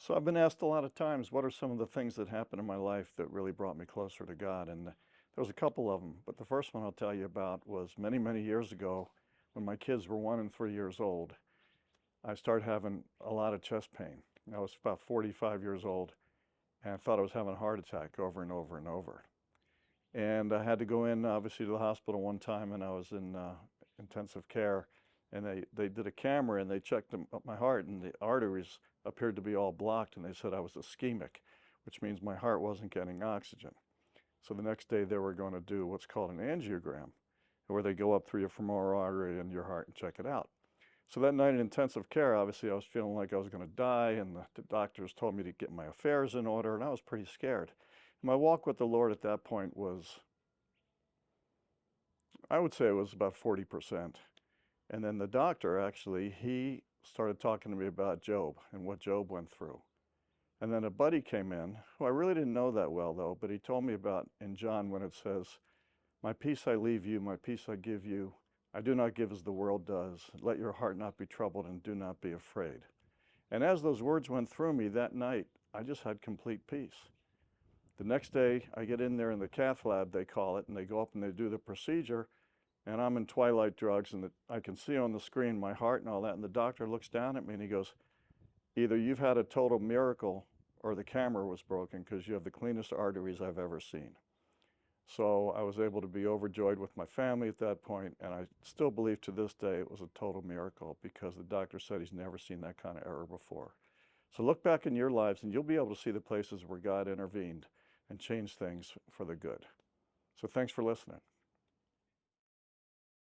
So I've been asked a lot of times, what are some of the things that happened in my life that really brought me closer to God? And there was a couple of them, but the first one I'll tell you about was many, many years ago when my kids were 1 and 3 years old. I started having a lot of chest pain. I was about 45 years old and I thought I was having a heart attack over and over and over. And I had to go in, obviously, to the hospital one time, and I was in intensive care. And they did a camera and they checked my heart, and the arteries appeared to be all blocked. And they said I was ischemic, which means my heart wasn't getting oxygen. So the next day they were going to do what's called an angiogram, where they go up through your femoral artery and your heart and check it out. So that night in intensive care, obviously, I was feeling like I was going to die, and the doctors told me to get my affairs in order, and I was pretty scared. My walk with the Lord at that point was, I would say it was about 40%. And then the doctor, actually, he started talking to me about Job and what Job went through. And then a buddy came in, who I really didn't know that well, though, but he told me about in John when it says, "My peace I leave you, my peace I give you. I do not give as the world does. Let your heart not be troubled and do not be afraid." And as those words went through me that night, I just had complete peace. The next day, I get in there in the cath lab, they call it, and they go up and they do the procedure, and I'm in twilight drugs, and I can see on the screen my heart and all that, and the doctor looks down at me and he goes, "Either you've had a total miracle or the camera was broken because you have the cleanest arteries I've ever seen." So I was able to be overjoyed with my family at that point, and I still believe to this day it was a total miracle because the doctor said he's never seen that kind of error before. So look back in your lives and you'll be able to see the places where God intervened and changed things for the good. So thanks for listening.